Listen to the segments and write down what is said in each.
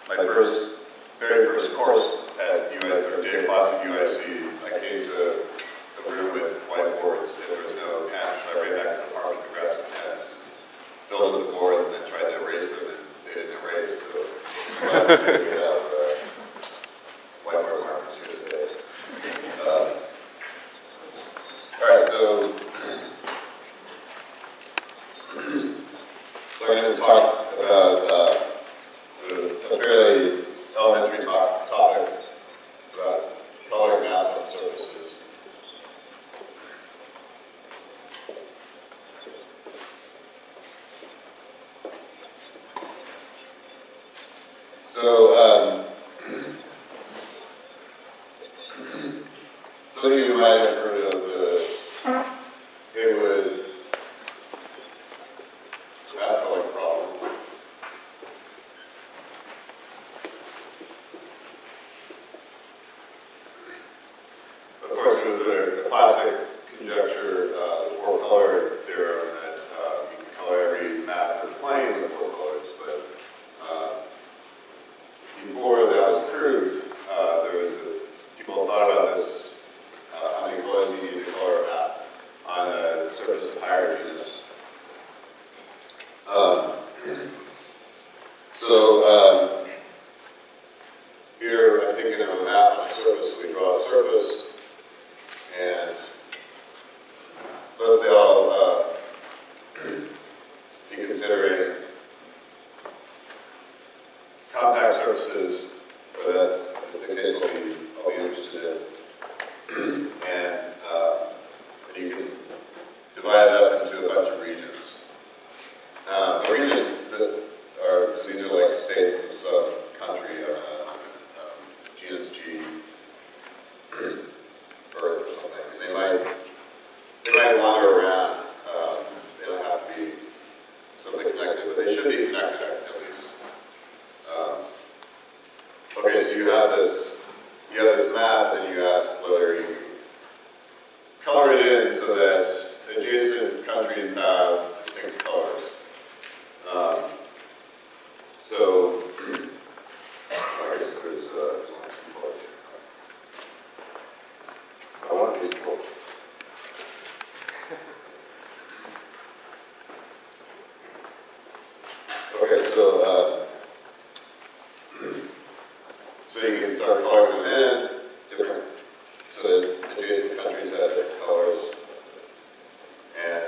my very first course at UIC, or day of class at UIC, I came to a room with whiteboards and there was no pens, so I ran back to the department to grab some pens, filled in the boards, and then tried to erase them, and they didn't erase, so we have whiteboard markers here today. Alright, so I'm going to talk about a fairly elementary topic about coloring maps on surfaces. So, some of you might have heard of the Agol map coloring problem. Of course, it was the classic conjecture, the four-color theorem, that you can color every map in the plane with four colors. But before that was proved, people thought about this, how many colors you need to color a map on a surface of higher genus. Here I'm thinking of a map on a surface. So we draw a surface, and let's say I'll be considering compact surfaces, but that's the case I'll be interested in. And you can divide it up into a bunch of regions. The regions that are, so these are like states of some country on a GSTGC Earth or something. And they might wander around. They don't have to be something connected, but they should be connected at least. Okay, so you have this map, and you ask whether you color it in so that adjacent countries have distinct colors. So I guess there's only two colors here. I want these colors. Okay, so you can start coloring them in different, so that adjacent countries have different colors. And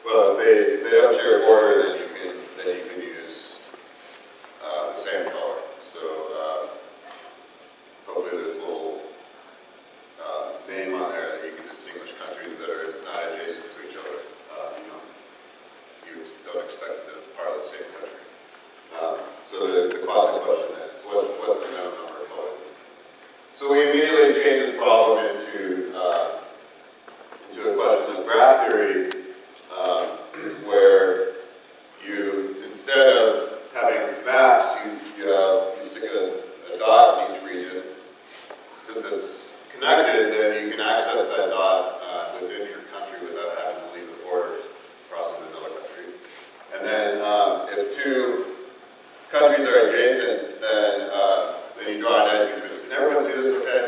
well, if they don't share a border, then you can use the same color. So hopefully there's a little name on there that you can distinguish countries that are not adjacent to each other. You don't expect them to be part of the same country. So the classic question is, what's the known number of colors? So we immediately change this problem into a question of graph theory, where you, instead of having maps, you stick a dot in each region. Since it's connected, then you can access that dot within your country without having to leave the borders, crossing another country. And then if two countries are adjacent, then you draw an edge between them. Can everyone see this okay?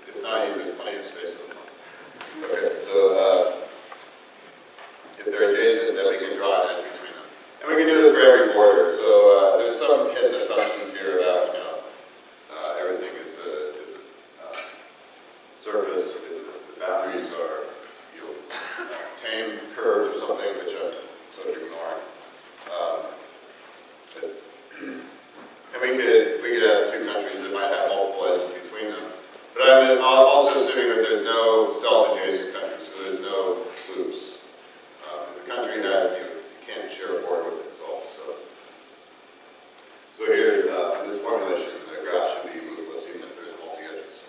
If not, there's plenty of space on the front. Okay, so if they're adjacent, then we can draw an edge between them. And we can do this for every border. So there's some hidden assumptions here about, everything is a surface. The boundaries are tame curves or something, which I'm sort of ignoring. And we could have two countries that might have multiple edges between them. But I'm also assuming that there's no self-adjacent countries, so there's no loops. If the country had, you can't share a border with itself. So here, in this formulation, the graph should be loopless even if there's multi-edges.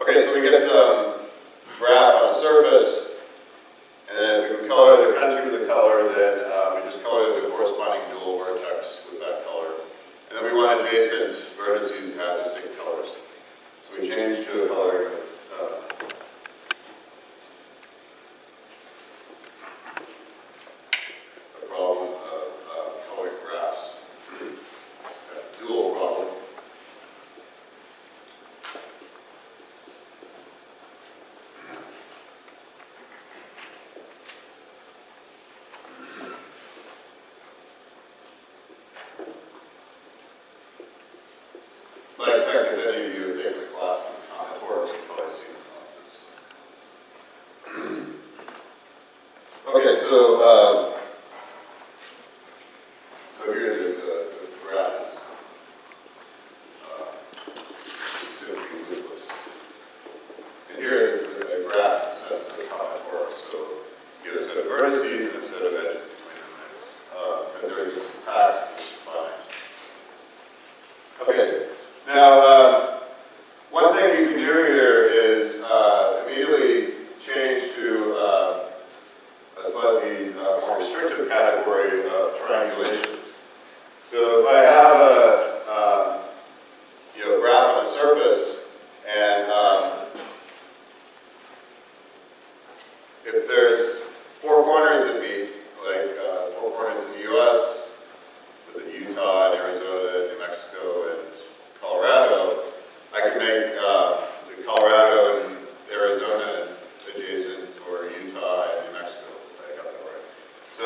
Okay, so we get some graph on a surface, and then if we can color the country with a color, then we just color the corresponding dual vertex with that color. And then we want adjacent vertices to have distinct colors. So we change to a color a problem of coloring graphs. so here there's a graph that's simply loopless. And here is a graph that sets the common work. So you have a set of vertices and a set of edges between them. It's they're just packed, it's fine. Okay. Now, one thing you can do here is immediately change to a slightly more restrictive category of triangulations. So if I have a graph on a surface, and if there's 4 corners that meet, like 4 corners in the U.S., was it Utah and Arizona, New Mexico, and Colorado, I could make is it Colorado and Arizona adjacent, or Utah and New Mexico, if I got that right. So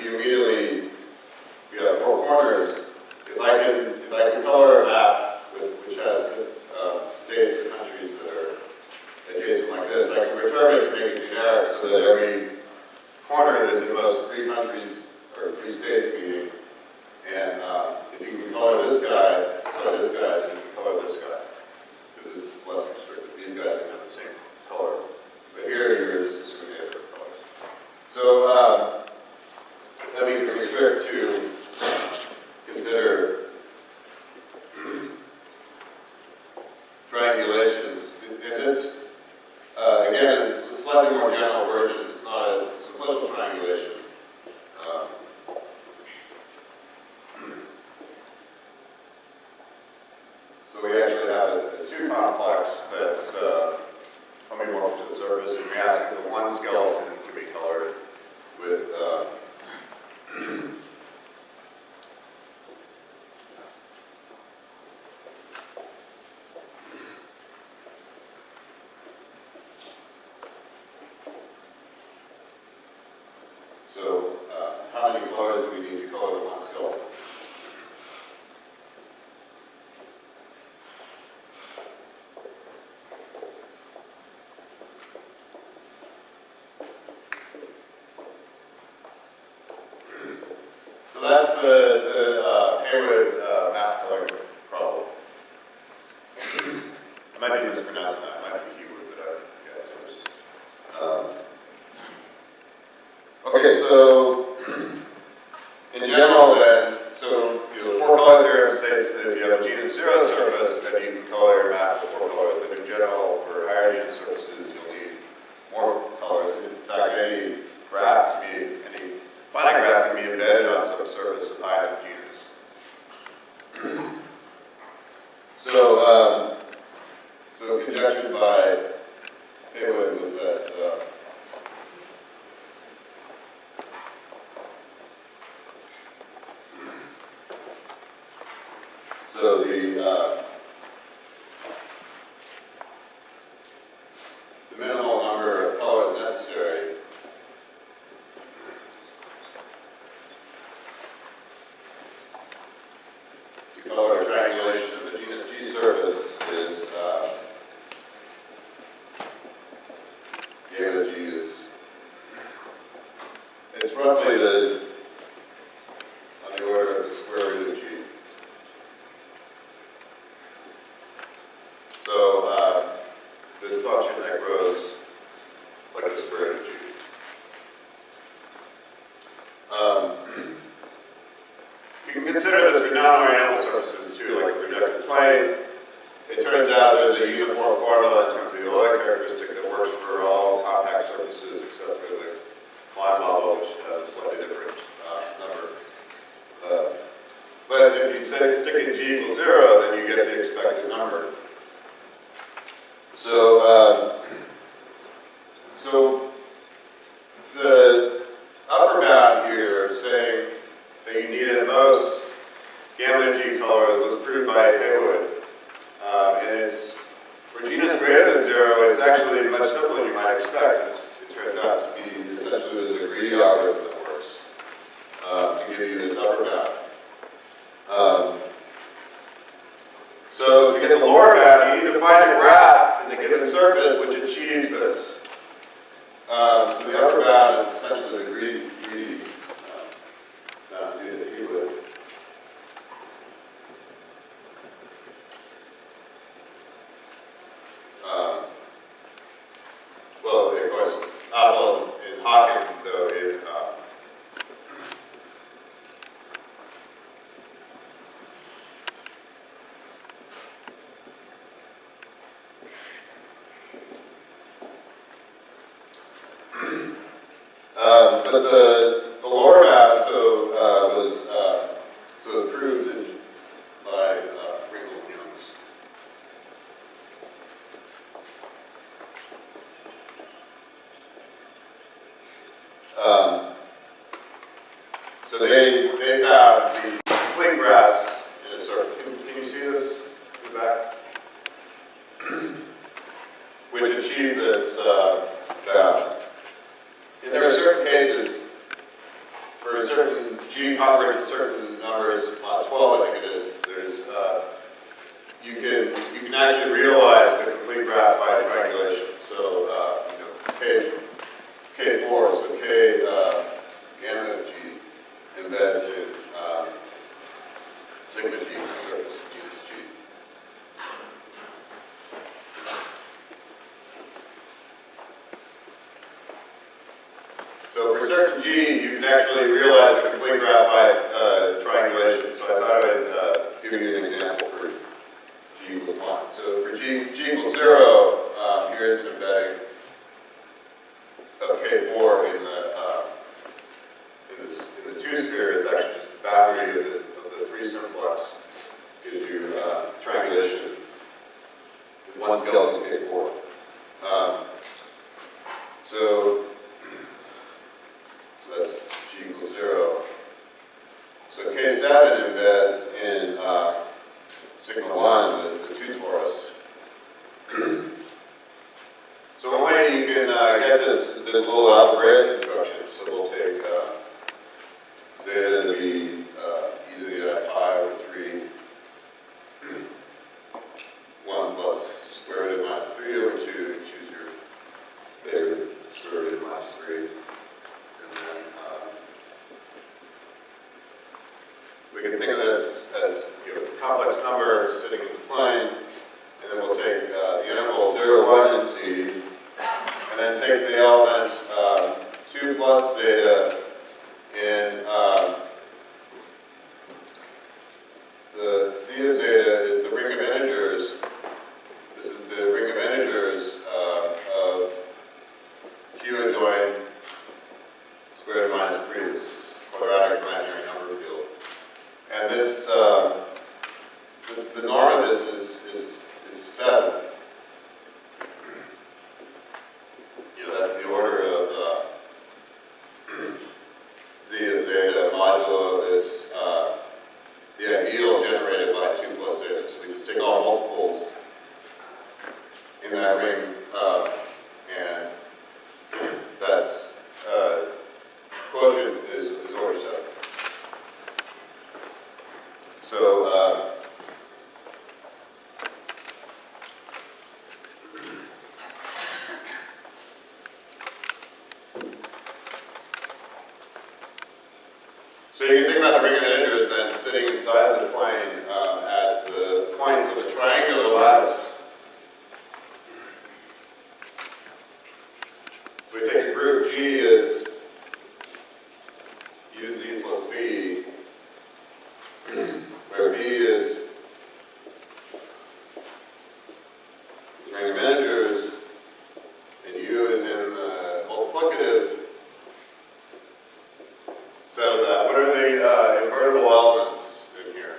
you immediately, if you have 4 corners, if I can color a map which has states or countries that are adjacent like this, I can perturb it to make it generic so that every corner there's at most 3 countries or 3 states meeting. And if you can color this guy, then you can color this guy, because this is less restricted. These guys can have the same color. But here, you're just discriminating for colors. So let me restrict to consider triangulations. And this, again, it's a slightly more general version. It's not a simplicial triangulation. So we actually have a 2 complex that's homomorphic to the surface, and we ask if the one skeleton can be colored with so how many colors do we need to color the one skeleton? So that's the Haywood map coloring problem. I might be mispronouncing that. It might be Haywood, but I got it first. Okay, so in general, then, so the 4-color theorem states that if you have a genus 0 surface, then you can color your map with 4 colors. But in general, for higher genus surfaces, you'll need more colors. In fact, any graph can be finite graph can be embedded on some surface of high enough genus. So conjectured by Haywood was that so the minimal number of colors necessary to color a triangulation of the genus G surface is gamma G is, it's roughly on the order of the square root of G. So this function that grows like the square root of G. You can consider this for non-oriental surfaces too, like the projected plane. It turns out there's a uniform formula in terms of the Euler characteristic that works for all compact surfaces except for the Klein model, which has a slightly different number. But if you stick in G equals 0, then you get the expected number. So the upper bound here saying that you need at most gamma G colors was proved by Haywood. And it's, for genus greater than 0, it's actually much simpler than you might expect. It turns out to be essentially there's a greedy algorithm that works to give you this upper bound. So to get the lower bound, you need to find a graph in a given surface which achieves this. So the upper bound is essentially the greedy boundary that you would. Well, of course, it's Agol in Haken, though in but the lower bound was proved by Ringel-Youngs. So they found the complete graphs in a circle. Can you see this in the back? Which achieve this bound. And there are certain cases for a certain G coverage of certain numbers, 12 I think it is, you can actually realize the complete graph by triangulation. So K4, so K gamma of G embeds in sigma G, the surface of genus G. So for certain G, you can actually realize the complete graph by triangulation. So I thought I'd give you an example for G equals 1. So for G equals 0, here's an embedding of K4 in the two-sphere. It's actually just the boundary of the free simplex gives you triangulation with one skeleton K4. So that's G equals 0. So K7 embeds in sigma 1, the 2 torus. So one way you can get this little algebraic construction, so we'll take zeta to be either pi over 3, 1 plus square root of minus 3 over 2, choose your favorite square root of minus 3. And then we can think of this as, it's a complex number sitting in the plane, and then we'll take the interval 0, 1 and C, and then take the elements 2 plus zeta in the Z of zeta is the ring of integers. This is the ring of integers of Q adjoined square root of minus 3, this quadratic imaginary number field. And this, the norm of this is 7. That's the order of Z of zeta modulo this, the ideal generated by 2 plus zeta. So we just take all multiples in that ring, and that's quotient is order 7. So so you can think about the ring of integers then sitting inside the plane at the points of the triangular lattice. We take a group G as UZ plus B, where B is this ring of integers, and U is in the multiplicative set of that. What are the invertible elements in here?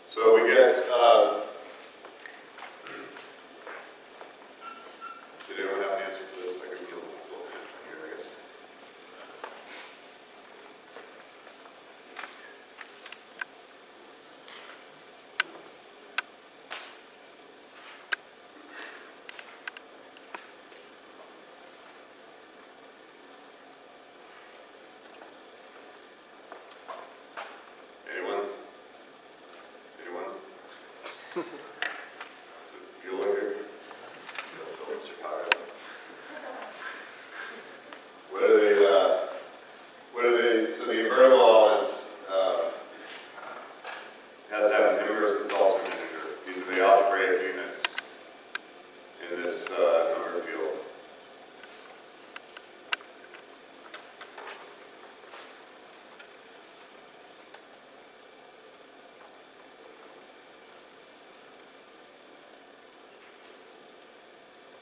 So we get, did anyone have an answer for this? I could be a little here, I guess. you look at, that's still in Chicago. What are they, so the invertible elements has to have an inverse that's also an integer. These are the algebraic units in this number field.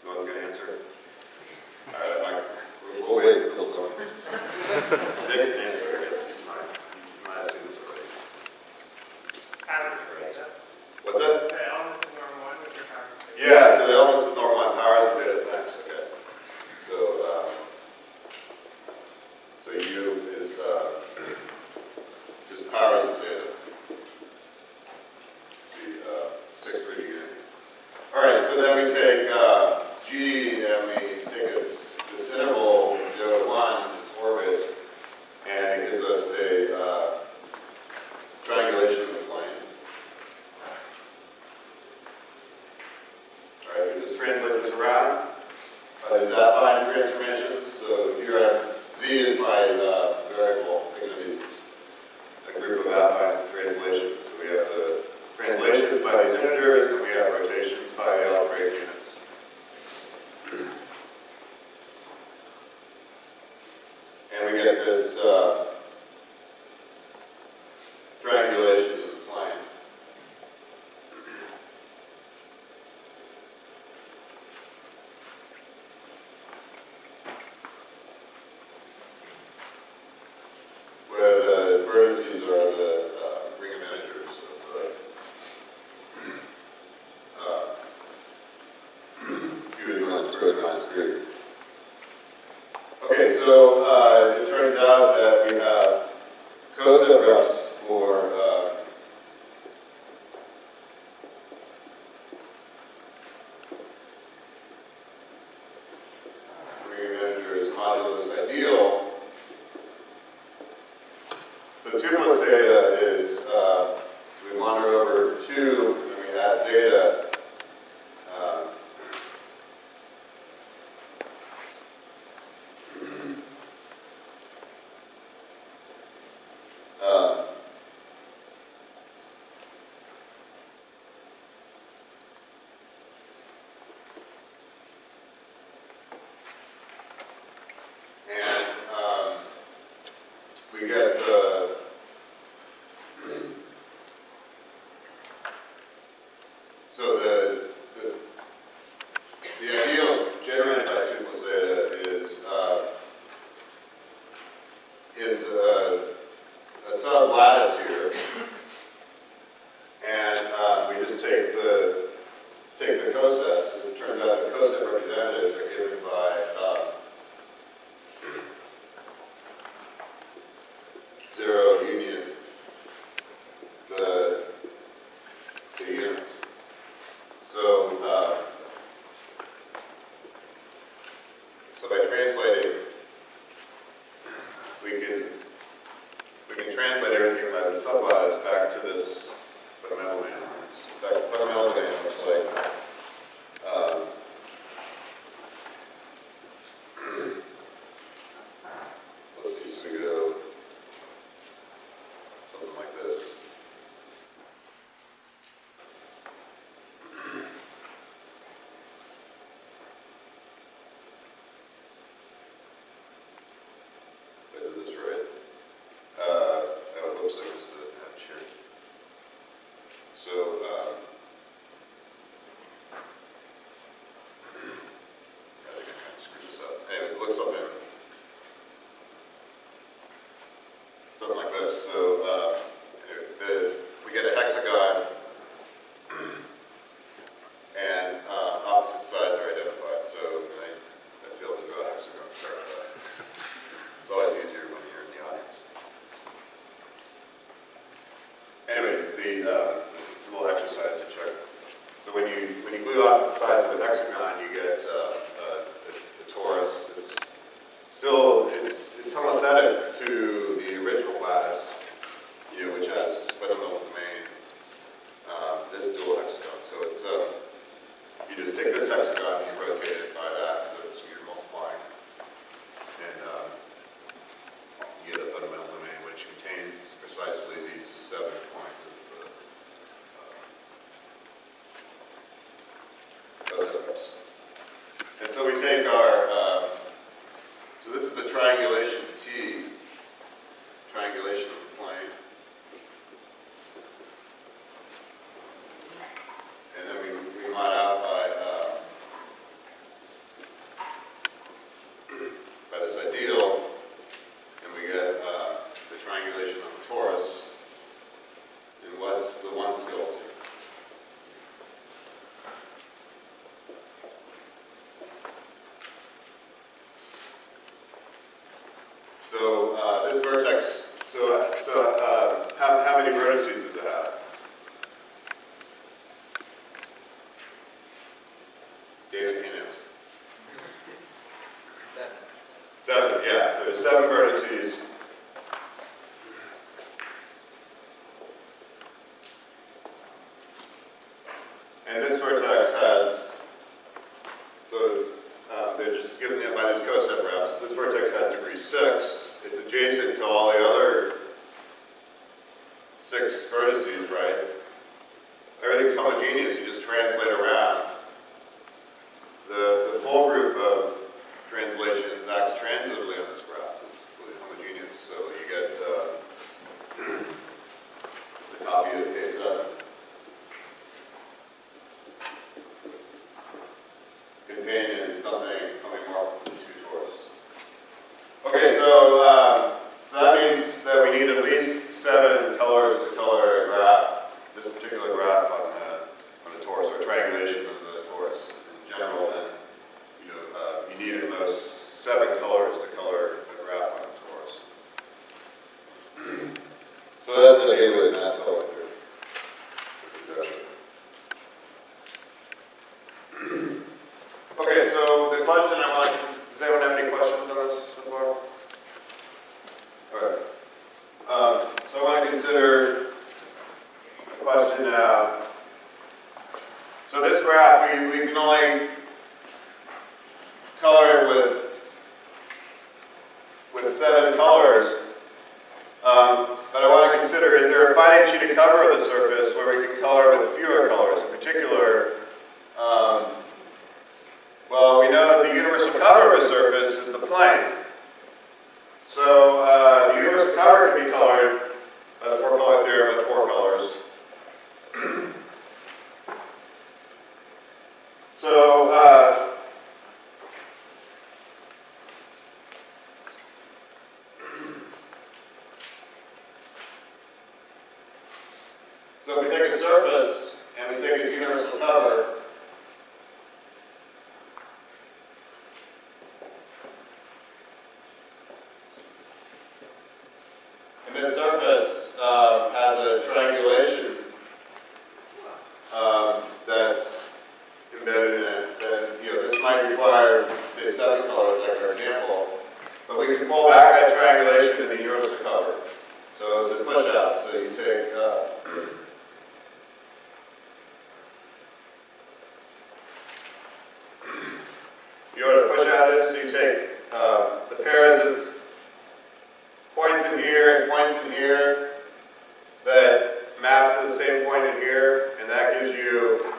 No one's going to answer? All right, we'll wait until someone. Nick can answer, I guess. You might have seen this already. What's that? The elements of norm 1 with your powers of theta. Yeah, so the elements of norm 1 powers of theta, thanks, okay. So U is just powers of theta. The sixth reading unit. All right, so then we take G and we take this interval, 0 to 1, its orbit, and it gives us a triangulation of the plane. All right, we just translate this around by these affine transformations. So here I have Z is my variable. Think of these as a group of affine translations. So we have the translations by these integers, and we have rotations by the algebraic units. And we get this triangulation of the plane. Where the vertices are the ring of integers of Q equals squared minus 3. Okay, so it turns out that we have coset refs for ring of integers modulus ideal. So 2 plus theta is, so we wander over 2, and we add zeta. We get so the ideal generated by 2 plus theta is a sublattice here, and we just take the cosets. It turns out the coset representatives are given by zero union the units. So by translating, we can translate everything by the sublattice back to this fundamental domain. In fact, the fundamental domain looks like let's see, so we go something like this. If I did this right. Oh, whoops, I missed the hatch here. So, I think I kind of screwed this up. Anyway, it looks something like this. So, we get a hexagon, and opposite sides are identified. So, I failed to draw a hexagon. Sorry about that. It's always easier when you're in the audience. Anyways, it's a little exercise to check. So when you glue opposite sides of a hexagon, you get a torus. It's homothetic to the original lattice, which has fundamental domain, this dual hexagon. triangulation of the plane. And then we mod out by this ideal, and we get the triangulation of the torus. And what's the one skeleton? So this vertex, how many vertices does it have? David can answer. 7, yeah, so there's 7 vertices. And this vertex has, so they're just given it by these coset reps. This vertex has degree 6. It's adjacent to all the other 6 vertices, right? Everything's homogeneous, you just translate around. The full group of translations acts transitively on this graph. It's completely homogeneous, so you get, it's a copy of K7. Contained in something homomorphic to 2 torus. Okay, so that means that we need at least 7 colors to color a graph, this particular graph on the torus, or triangulation of the torus in general. Then you need at most 7 colors to color a graph on the torus. So that's the Agol math color theory. Okay, so the question I want, does anyone have any questions on this so far? All right. So I want to consider a question now. So this graph, we can only color it with 7 colors. But I want to consider, is there a finite sheeted cover of the surface where we can color with fewer colors? In particular, well, we know that the universal cover of a surface is the plane. So the universal cover can be colored by the 4-color theorem with 4 colors. So if we take a surface and we take its universal cover, and this surface has a triangulation that's embedded in it, then this might require, say, 7 colors, like our example, but we can pull back that triangulation in the universal cover. So it's a push out. So you take you know what a push out is? So you take the pairs of points in here and points in here that map to the same point in here, and that gives you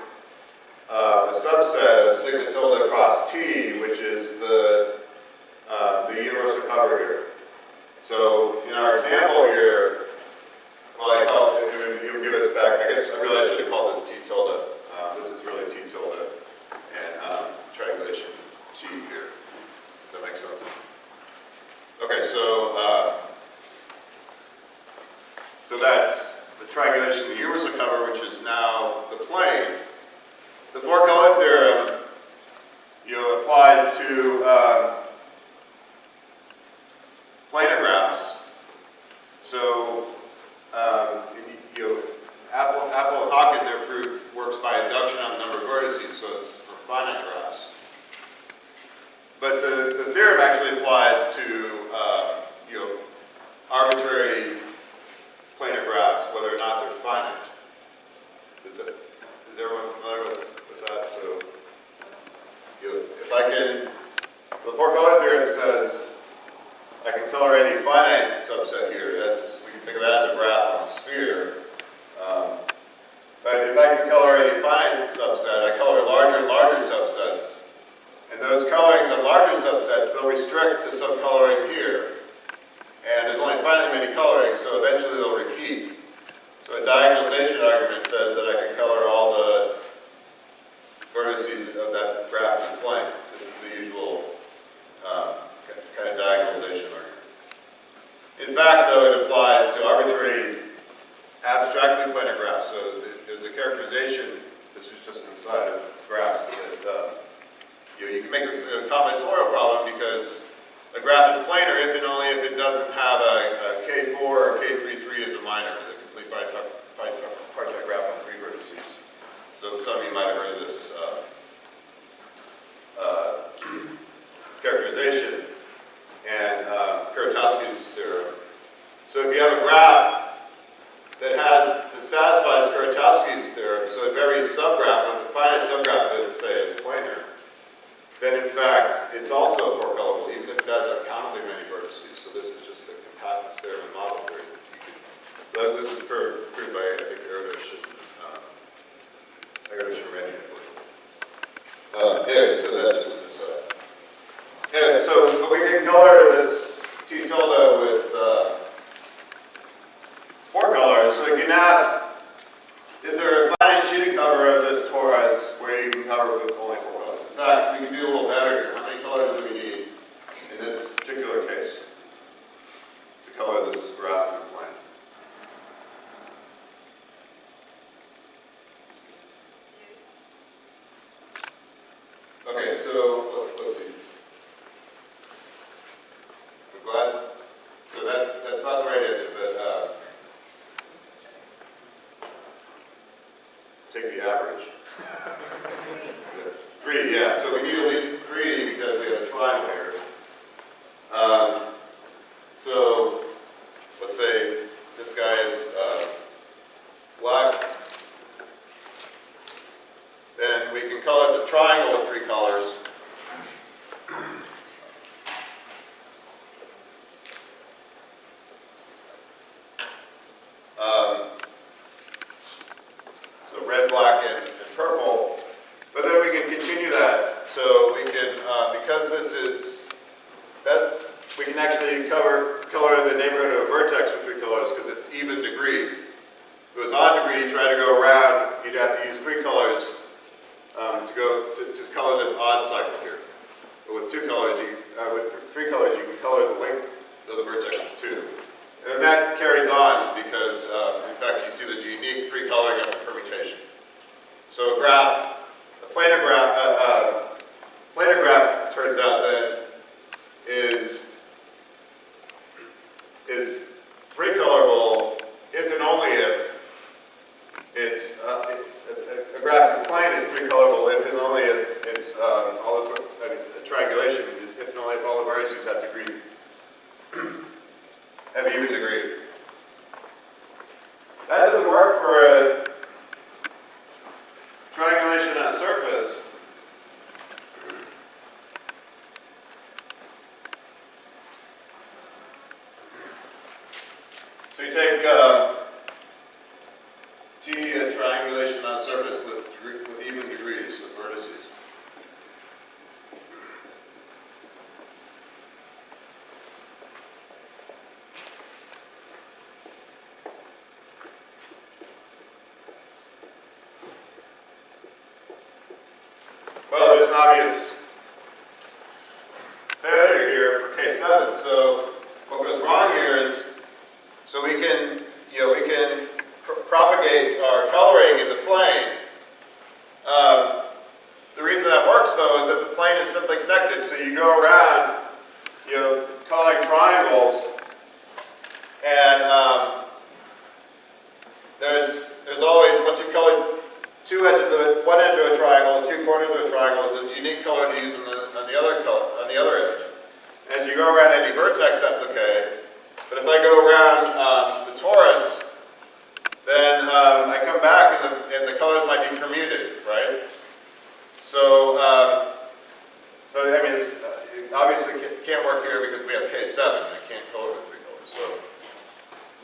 a subset of sigma tilde across T, which is the universal cover here. So in our example here, well, I call it, it would give us back, I guess I really should have called this T tilde. This is really T tilde and triangulation T here. Does that make sense? Okay, so that's the triangulation of the universal cover, which is now the plane. The 4-color theorem, applies to planar graphs. So, Apple and Hawken, their proof works by induction on the number of vertices, so it's for finite graphs. But the theorem actually applies to arbitrary planar graphs, whether or not they're finite. Is everyone familiar with that? So, if I can, the 4-color theorem says I can color any finite subset here. We can think of that as a graph on a sphere. But if I can color any finite subset, I color larger and larger subsets. And those colorings on larger subsets, they'll restrict to some coloring here. And there's only finitely many colorings, so eventually they'll repeat. So a diagonalization argument says that I can color all the vertices of that graph in the plane. This is the usual kind of diagonalization argument. In fact, though, it applies to arbitrary abstractly planar graphs. So there's a characterization, this is just inside of graphs, that you can make this a combinatorial problem because a graph is planar if and only if it doesn't have a K4 or K33 as a minor, the complete bipartite graph on 3 vertices. So some of you might have heard of this characterization and Kuratowski's theorem. So if you have a graph that satisfies Kuratowski's theorem, so a very subgraph, a finite subgraph of it, say, is planar, then in fact it's also four-colorable, even if it has uncountably many vertices. So this is just the compactness theorem and model theory. So this is proved by, I think, Erdos and Rennie. Anyway, so that's just an aside. Anyway, so we can color this T tilde with 4 colors. So you can ask, is there a finite sheeted cover of this torus where you can cover it with only 4 colors? In fact, we can do a little better here. How many colors do we need in this particular case to color this graph in the plane? Okay, so let's see. I'm glad. So that's not the right answer, but take the average. 3, yeah. So we need at least 3 because we have a triangle here. So let's say this guy is black. Then we can color this triangle with 3 colors. So red, black, and purple. But then we can continue that. So we can, because this is, that we can actually color the neighborhood of a vertex with 3 colors because it's even degree. If it was odd degree, you try to go around, you'd have to use 3 colors to color this odd cycle here. But with 2 colors, with 3 colors, you can color the length of the vertex with 2. And that carries on because, in fact, you see there's a unique 3 coloring of the permutation. So a graph, a planar graph turns out then is 3 colorable if and only if it's a graph in the plane is 3 colorable if and only if it's all the triangulation is if and only if all the vertices have even degree. That doesn't work for a triangulation on a surface. So you take T and triangulation on a surface with even degrees of vertices. Well, there's an obvious failure here for K7. So what goes wrong here is, so we can propagate our coloring in the plane. The reason that works, though, is that the plane is simply connected. So you go around, coloring triangles, and there's always, once you color 2 edges of it, 1 edge of a triangle, and 2 corners of a triangle is a unique color to use on the other edge. And as you go around any vertex, that's okay. But if I go around the torus, then I come back and the colors might be permuted, right? So, I mean, it obviously can't work here because we have K7 and I can't color with 3 colors. So,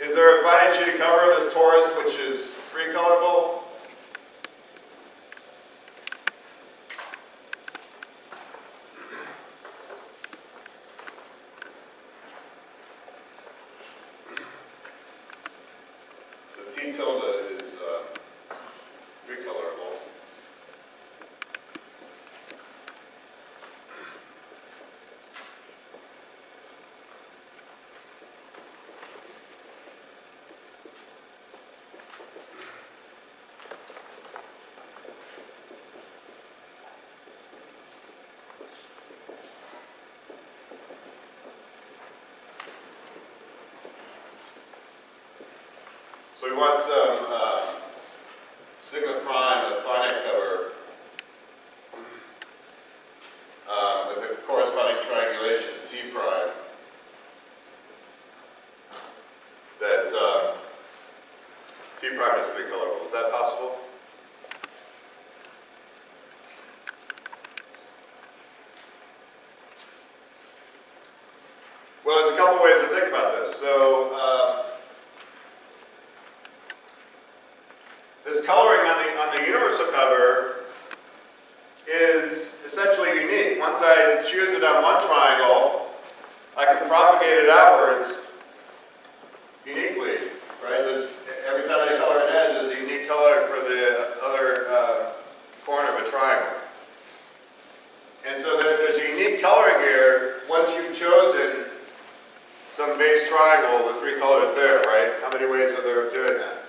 is there a finite sheeted cover of this torus which is 3 colorable? T tilde is recolorable. So we want some sigma prime of finite cover with a corresponding triangulation T prime that T prime is recolorable. Is that possible? Well, there's a couple ways to think about this. So this coloring on the universal cover is essentially unique. Once I choose it on one triangle, I can propagate it outwards uniquely, right? Every time I color an edge, there's a unique color for the other corner of a triangle. And so there's a unique coloring here. Once you've chosen some base triangle, the three colors there, right? How many ways are there of doing that?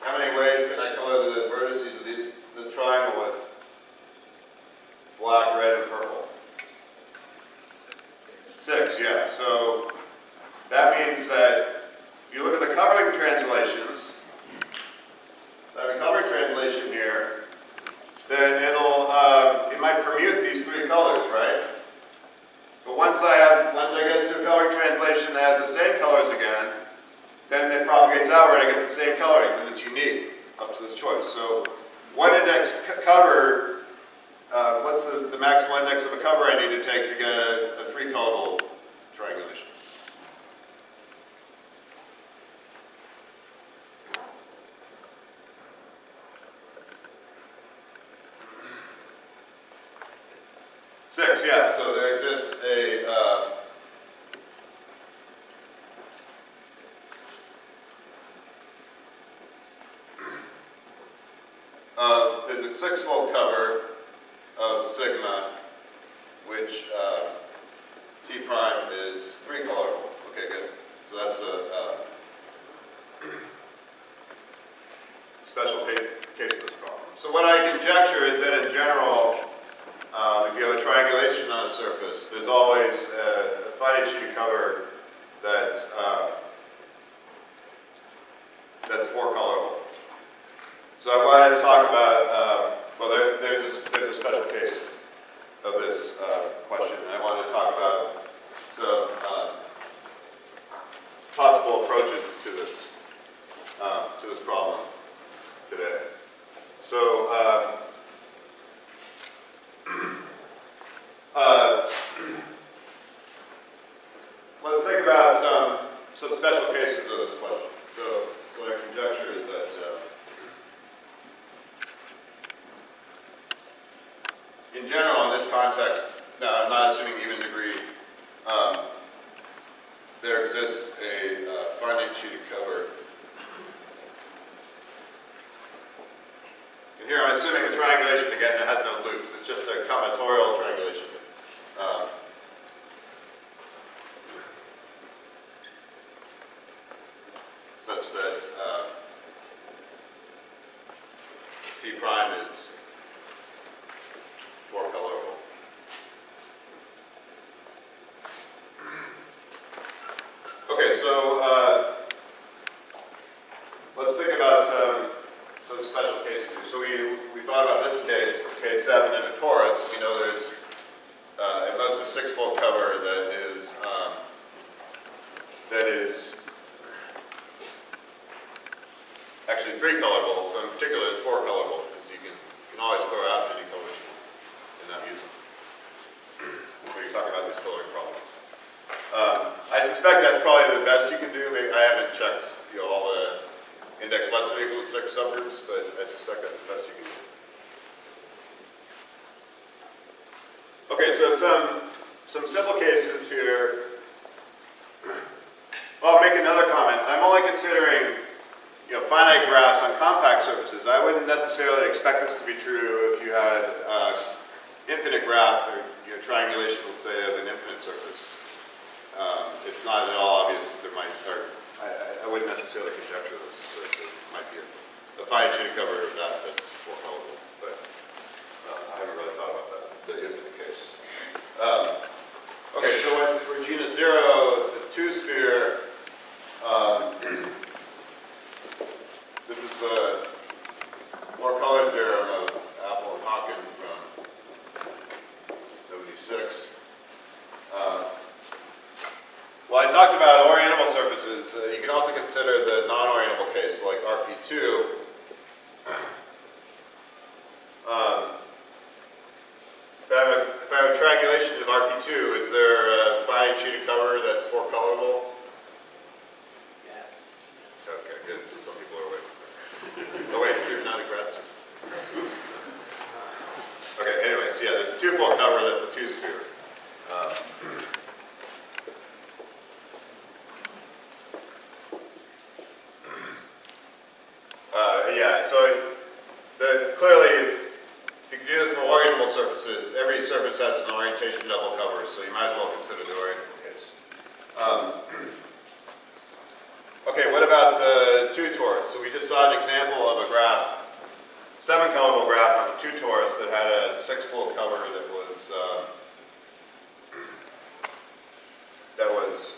How many ways can I color the vertices of this triangle with black, red, and purple? 6, yeah. So that means that if you look at the coloring translations, I have a coloring translation here, then it might permute these three colors, right? But once I get to a coloring translation that has the same colors again, then it propagates outward, I get the same coloring because it's unique up to this choice. So what index cover, what's the maximum index of a cover I need to take to get a three-colorable triangulation? Six, yeah, so there exists there's a six-fold cover of sigma, which T prime is three-colorable. Okay, good. So that's a special case of this problem. So what I conjecture is that in general, if you have a triangulation on a surface, there's always a finite-sheeted cover that's four-colorable. So I wanted to talk about, well, there's a special case of this question, and I wanted to talk about some possible approaches to this problem today. So let's think about some special cases of this question. So my conjecture is that in general, in this context, now I'm not assuming even degree, there exists a finite-sheeted cover. And here I'm assuming the triangulation, again, it has no loops. It's just a combinatorial triangulation. Such that T prime is four-colorable. Okay, so let's think about some special cases here. So we thought about this case, case 7 in a torus. We know there's at most a six-fold cover that is actually three-colorable. So in particular, it's four-colorable because you can always throw out any colors you want and not use them when you're talking about these coloring problems. I suspect that's probably the best you can do. Maybe I haven't checked all the index less than or equal to 6 subgroups, but I suspect that's the best you can do. Okay, so some simple cases here I'll make another comment. I'm only considering, finite graphs on compact surfaces. I wouldn't necessarily expect this to be true if you had infinite graph or triangulation, let's say, of an infinite surface. It's not at all obvious that there might, or I wouldn't necessarily conjecture this. That there might be a finite-sheeted cover of that's forecolorable, but I haven't really thought about that, the infinite case. Okay, so for genus 0, the two-sphere, this is the four-color theorem of Apple and Hawken from 76. Well, I talked about orientable surfaces. You can also consider the non-orientable case, like RP2. If I have a triangulation of RP2, is there a finite-sheeted cover that's four-colorable? Yes. Okay, good. So some people are awake. Oh wait, you're not a grad student. Okay, anyways, yeah, there's a two-fold cover that's a two-sphere. Yeah, so clearly, if you can do this for orientable surfaces, every surface has an orientation double cover, so you might as well consider the orientable case. Okay, what about the two torus? So we just saw an example of a graph, 7-colorable graph on a two torus that had a 6-fold cover that was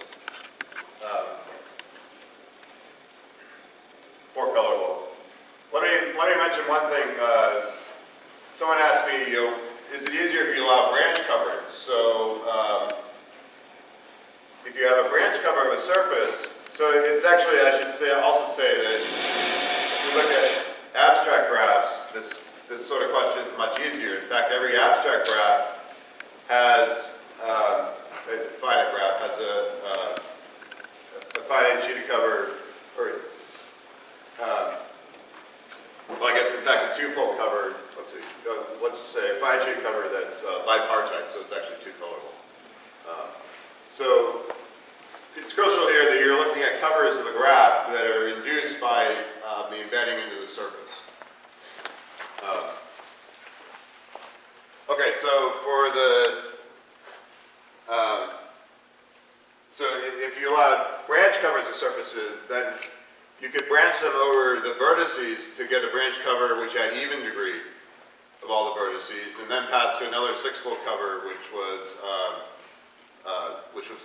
four-colorable. Let me mention one thing. Someone asked me, is it easier if you allow branch coverage? So if you have a branch cover of a surface, so it's actually, I should also say that if you look at abstract graphs, this sort of question is much easier. In fact, every abstract graph has, a finite graph has a finite sheeted cover, or well, I guess in fact a two-fold cover. Let's see. Let's say a finite sheeted cover that's bipartite, so it's actually two-colorable. So it's crucial here that you're looking at covers of the graph that are induced by the embedding into the surface. Okay, so for the so if you allowed branch covers of surfaces, then you could branch them over the vertices to get a branch cover which had even degree of all the vertices, and then pass to another 6-fold cover which was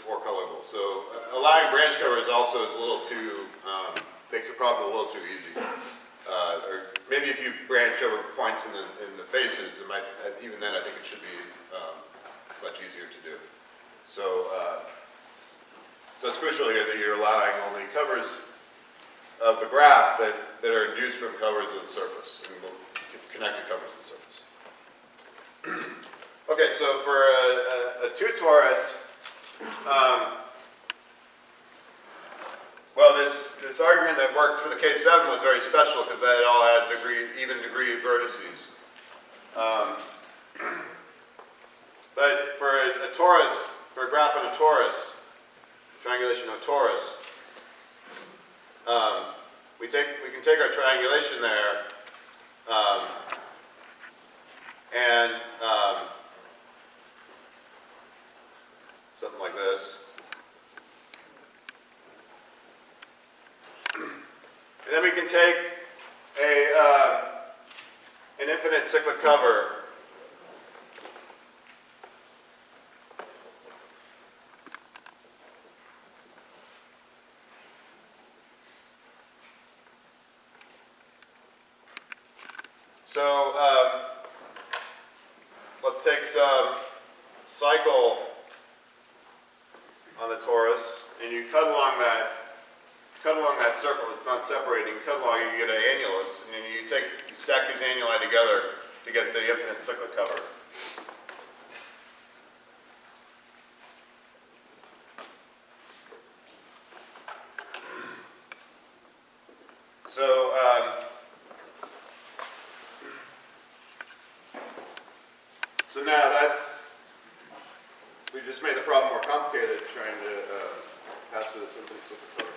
four-colorable. So allowing branch covers also is a little too makes the problem a little too easy. Or maybe if you branch over points in the faces, it might, even then I think it should be much easier to do. So so it's crucial here that you're allowing only covers of the graph that are induced from covers of the surface, and connected covers of the surface. Okay, so for a two torus, well, this argument that worked for the case 7 was very special because that all had even degree vertices. But for a torus, for a graph on a torus, triangulation of a torus, we can take our triangulation there and something like this. And then we can take an infinite cyclic cover So let's take some cycle on the torus, and you cut along that circle that's not separating. Cut along, you get an annulus, and then you stack these annuli together to get the infinite cyclic cover. So now we just made the problem more complicated trying to pass maps to the infinite cyclic cover.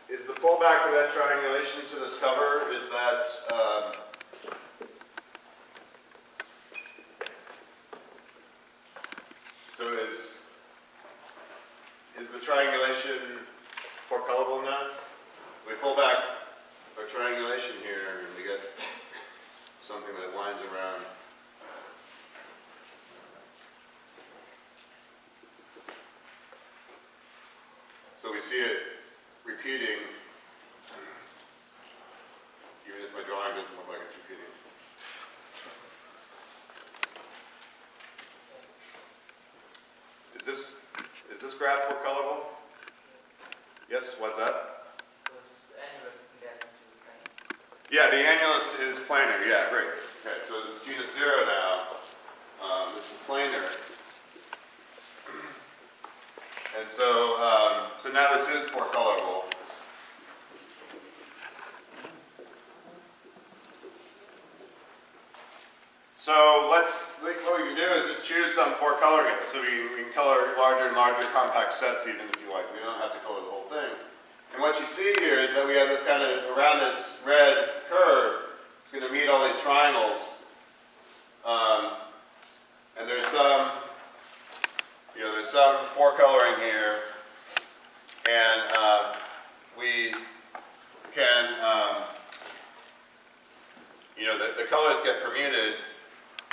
Is the pullback of that triangulation to this cover, is that so is the triangulation forecolorable now? We pull back our triangulation here and we get something that winds around. So we see it repeating, even if my drawing doesn't look like it's repeating. Is this graph forecolorable? Yes, what's that? Yeah, the annulus is planar. Yeah, great. Okay, so it's genus 0 now. This is planar. And so, so now this is forecolorable. So what we can do is just choose some forecoloring. So we can color larger and larger compact sets even if you like. We don't have to color the whole thing. And what you see here is that we have this kind of, around this red curve, it's going to meet all these triangles. And there's some, there's some forecoloring here. And we can, the colors get permuted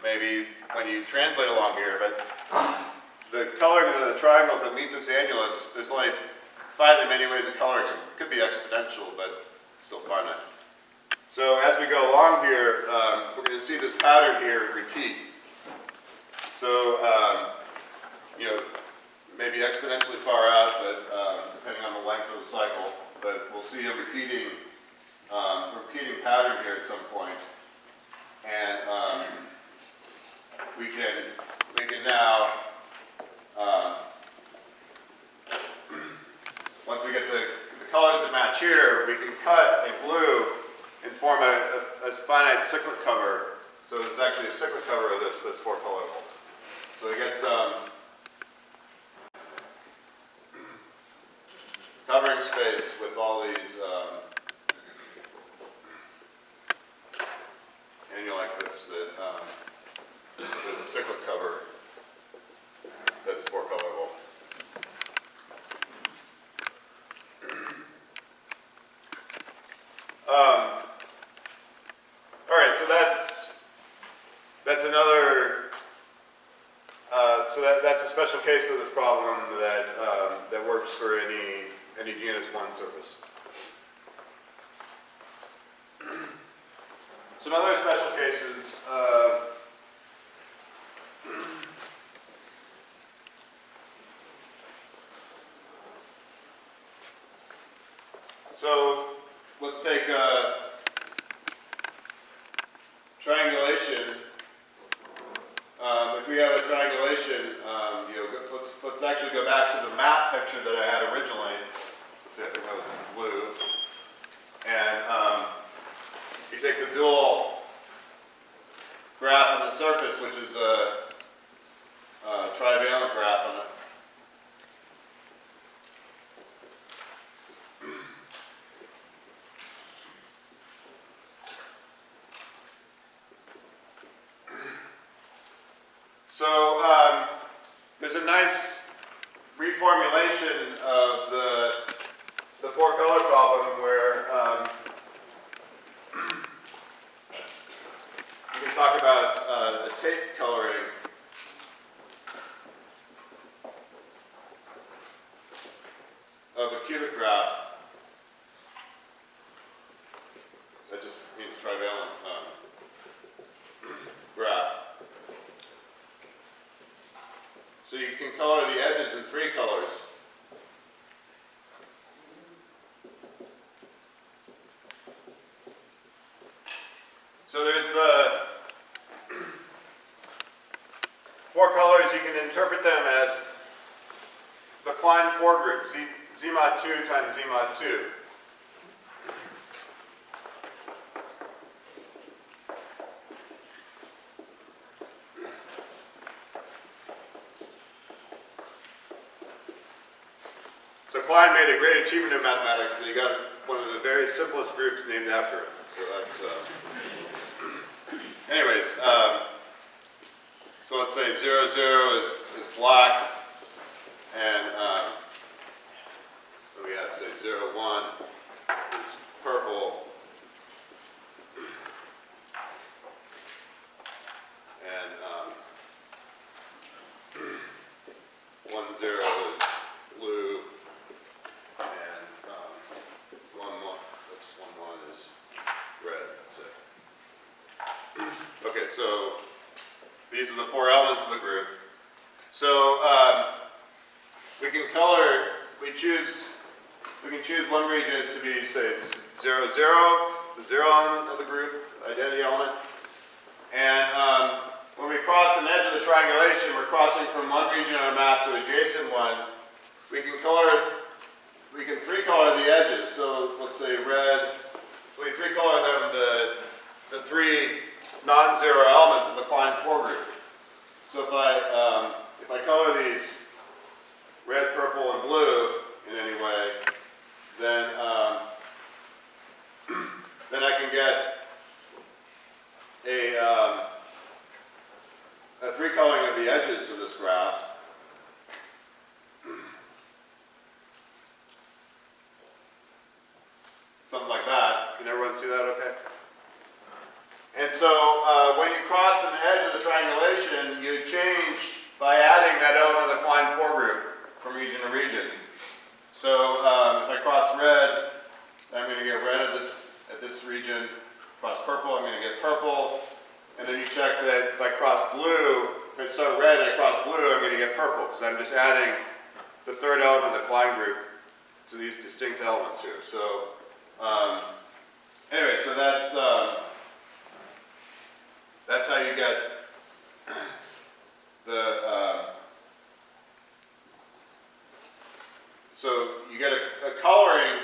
maybe when you translate along here, but the coloring of the triangles that meet this annulus, there's only finitely many ways of coloring them. It could be exponential, but still finite. So as we go along here, we're going to see this pattern here repeat. So, maybe exponentially far out, but depending on the length of the cycle, but we'll see a repeating pattern here at some point. And we can now, once we get the colors to match here, we can cut a blue and form a finite cyclic cover. So it's actually a cyclic cover of this that's forecolorable. So we get some covering space with all these annuli-like-this that there's a cyclic cover that's forecolorable. All right, so that's another. So that's a special case of this problem that works for any genus 1 surface. Some other special cases. So let's take triangulation. If we have a triangulation, let's actually go back to the map picture that I had originally. Let's see, I think that was in blue. And you take the dual graph on the surface, which is a trivalent graph on it. So there's a nice reformulation of the four-color problem where you can talk about a tape coloring. Of a cubic graph. That just means trivalent graph. So you can color the edges in 3 colors. So there's the 4 colors. You can interpret them as the Klein 4 group, Z mod 2 times Z mod 2. So Klein made a great achievement in mathematics, and he got one of the very simplest groups named after him. So that's, anyways, so let's say 0, 0 is black, and what do we have? Say 0, 1 is purple, and 1, 0 is blue, and 1, 1, oops, 1, 1 is red. That's it. Okay, so these are the 4 elements of the group. So we can color. We can choose one region to be, say, 0, 0, the 0 element of the group, identity element. And when we cross an edge of the triangulation, we're crossing from one region on a map to adjacent one. We can three color the edges. So let's say red. We three color them the 3 non-zero elements of the Klein 4 group. So if I color these red, purple, and blue in any way, then I can get a 3 coloring of the edges of this graph. Something like that. Can everyone see that okay? And so when you cross an edge of the triangulation, you change by adding that element of the Klein 4 group from region to region. So if I cross red, I'm going to get red at this region. Cross purple, I'm going to get purple. And then you check that if I cross blue, if I start red and I cross blue, I'm going to get purple, because I'm just adding the 3rd element of the Klein group to these distinct elements here. So anyway, so that's how you get so you get a coloring,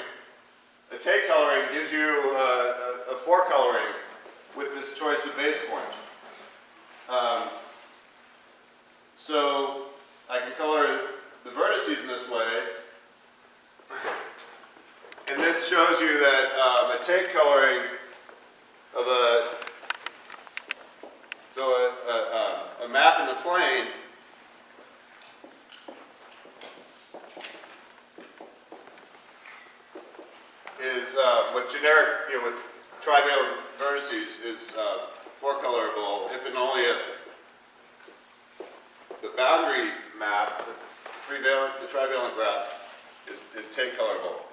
a take coloring gives you a 4 coloring with this choice of base point. So I can color the vertices in this way, and this shows you that a take coloring of a map in the plane is with generic, with trivalent vertices is 4 colorable if and only if the boundary map, the trivalent graph, is take colorable.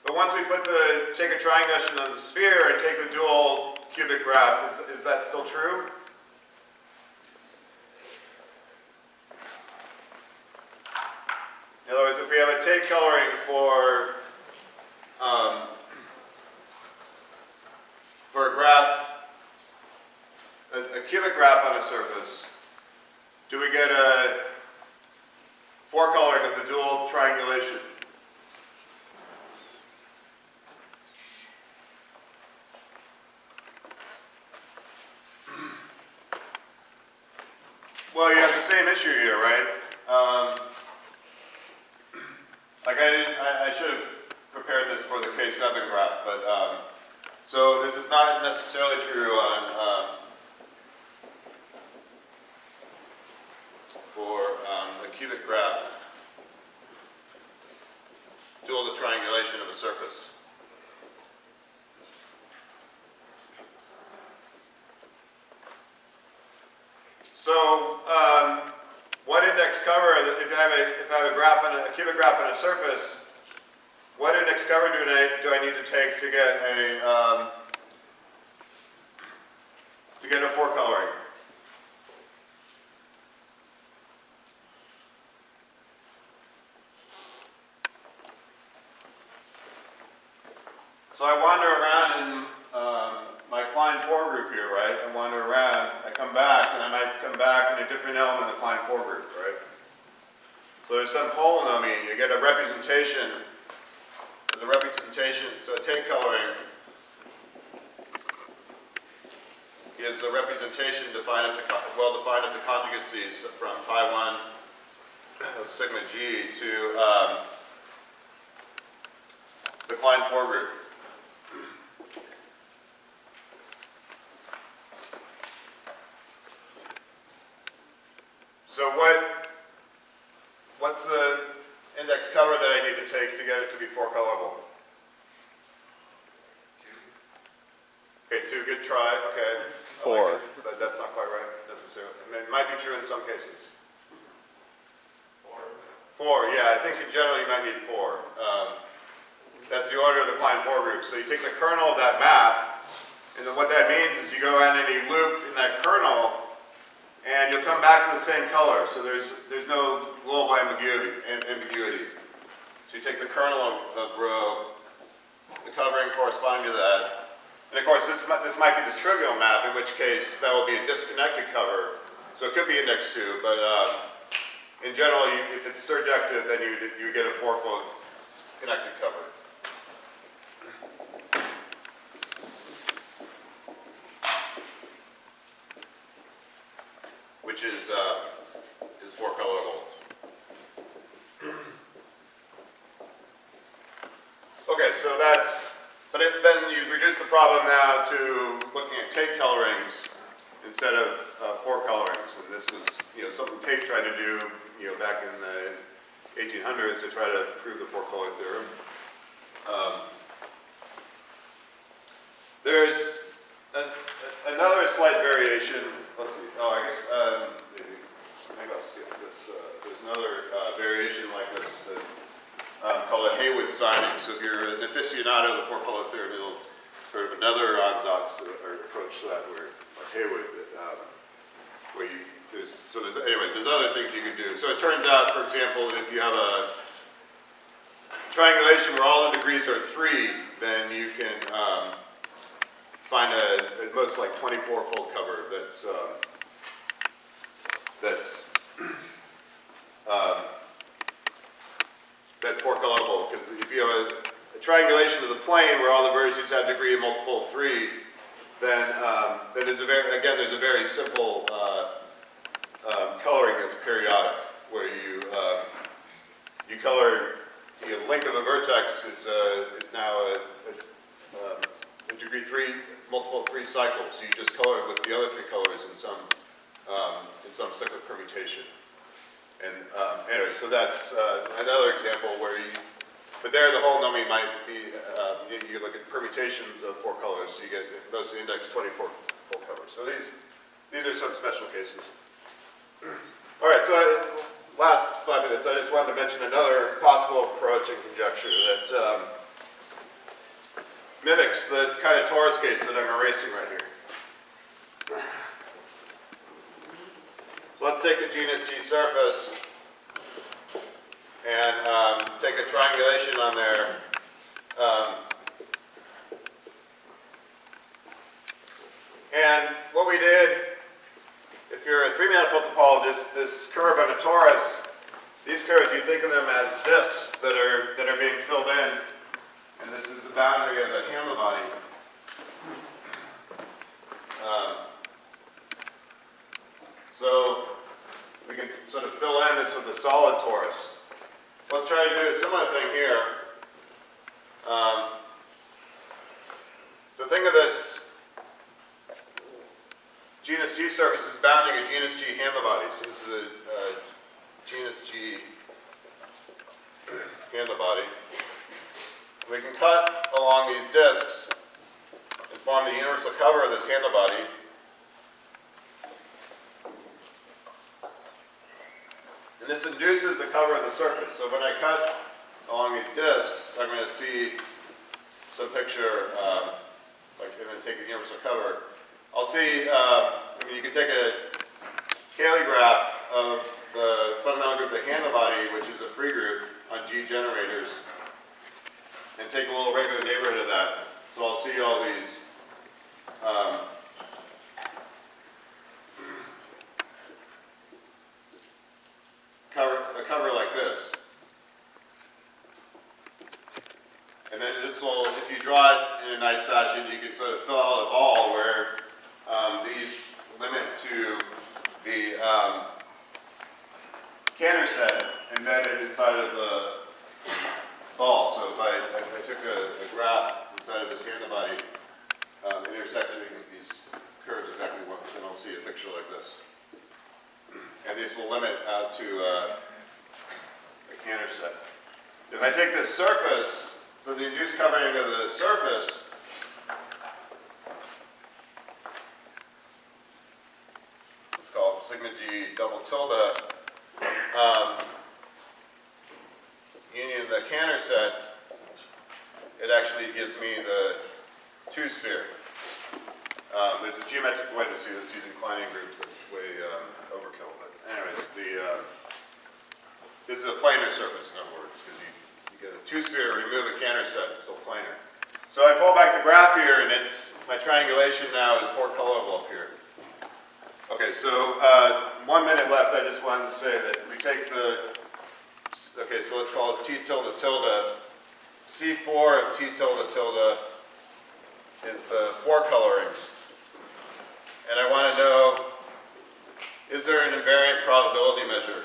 Once we take a triangulation on the sphere and take the dual cubic graph, is that still true? In other words, if we have a take coloring for a graph, a cubic graph on a surface, do we get a 4 coloring of the dual triangulation? Well, you have the same issue here, right? Like I should have prepared this for the K7 graph, but so this is not necessarily true on for a cubic graph dual the triangulation of a surface. So, what index cover? If I have a graph on a cubic graph on a surface, what index cover do I need to take to get a 4 coloring? So I wander around in my Klein Klein foregroup here, right? I wander around, I come back, and I might come back in a different element of the Klein foregroup, right? So there's some holonomy, you get a representation, there's a representation, so take coloring gives a representation defined up to, well defined up to conjugacies from pi 1 of sigma g to the Klein foregroup. So what's the index cover that I need to take to get it to be 4-colorable? 2. Okay, 2, good try, okay. 4. I like it, but that's not quite right necessarily. I mean, it might be true in some cases. 4, yeah, I think in general you might need 4. That's the order of the Klein foregroup. So you take the kernel of that map, and then what that means is you go in and you loop in that kernel, and you'll come back to the same color. So there's no global ambiguity. So you take the kernel of rho, the covering corresponding to that, and of course this might be the trivial map, in which case that will be a disconnected cover. So it could be index 2, but in general, if it's surjective, then you get a 4-fold connected cover. Which is 4-colorable. Okay, so that's, but then you reduce the problem now to looking at Tate colorings instead of 4 colorings. And this is, something Tate tried to do, back in the 1800s to try to prove the 4-color theorem. There's another slight variation. Let's see. Oh, I guess maybe I'll skip this. There's another variation like this called a Haywood signing. So if you're an aficionado of the 4-color theorem, you'll sort of another ansatz or approach to that where like Haywood, where there's other things you can do. So it turns out, for example, if you have a triangulation where all the degrees are 3, then you can find at most like 24-fold cover that's 4-colorable, because if you have a triangulation of the plane where all the vertices have degree of multiple 3, then there's a very simple coloring that's periodic, where you color the length of a vertex is now a degree 3, multiple 3 cycles. So you just color it with the other 3 colors in some cyclic permutation. And anyway, so that's another example where but there the whole nomi might be, you look at permutations of 4 colors, so you get mostly index 24 full cover. So these are some special cases. All right, so last 5 minutes, I just wanted to mention another possible approach in conjecture that mimics the kind of torus case that I'm erasing right here. So let's take a genus G surface and take a triangulation on there. And what we did, if you're a 3-manifold topologist, this curve on a torus, these curves, you think of them as disks that are being filled in, and this is the boundary of the Hamlet body. So we can sort of fill in this with a solid torus. Let's try to do a similar thing here. So think of this genus G surface is bounding a genus G Hamlet body. So this is a genus G Hamlet body. We can cut along these disks and form the universal cover of this Hamlet body. And this induces a cover of the surface. So when I cut along these disks, I'm going to see some picture, and then take a universal cover. I'll see, you can take a Cayley graph of the fundamental group of the Hamlet body, which is a free group on G generators, and take a little regular neighborhood of that. So I'll see all these picture like this. And this will limit out to a Cantor set. If I take this surface, so the induced covering of the surface, let's call it sigma G double tilde, union the Cantor set, it actually gives me the two-sphere. There's a geometric way to see this using Kleinian groups that's way overkill. But anyways, this is a planar surface, in other words, because you get a two-sphere, remove a Cantor set, it's still planar. So I pull back the graph here, and my triangulation now is 4 colorable up here. Okay, so 1 minute left. I just wanted to say that we take okay, so let's call this T tilde tilde. C4 of T tilde tilde is the 4 colorings. And I want to know, is there an invariant probability measure?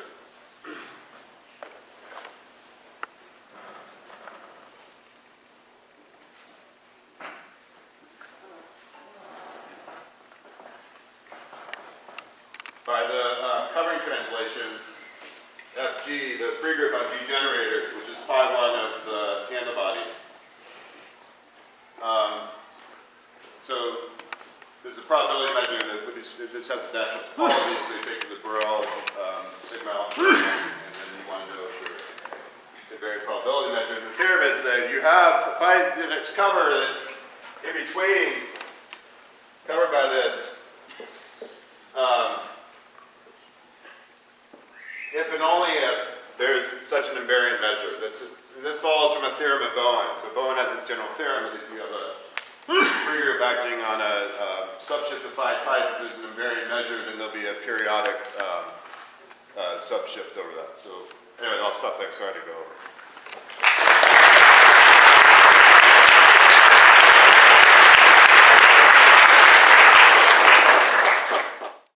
By the covering translations, FG, the free group on G generator, which is phi 1 of the antibody. So there's a probability measure that this has a natural topology, so you take the Borel sigma alpha, and then you want to know if there's a very probability measure. And the theorem is that you have a finite index cover that's in between, covered by this. If and only if there's such an invariant measure. This follows from a theorem of Bowen. So Bowen has this general theorem that if you have a free group acting on a subshift of phi type, if there's an invariant measure, then there'll be a periodic subshift over that. So anyway, I'll stop there. Sorry to go over.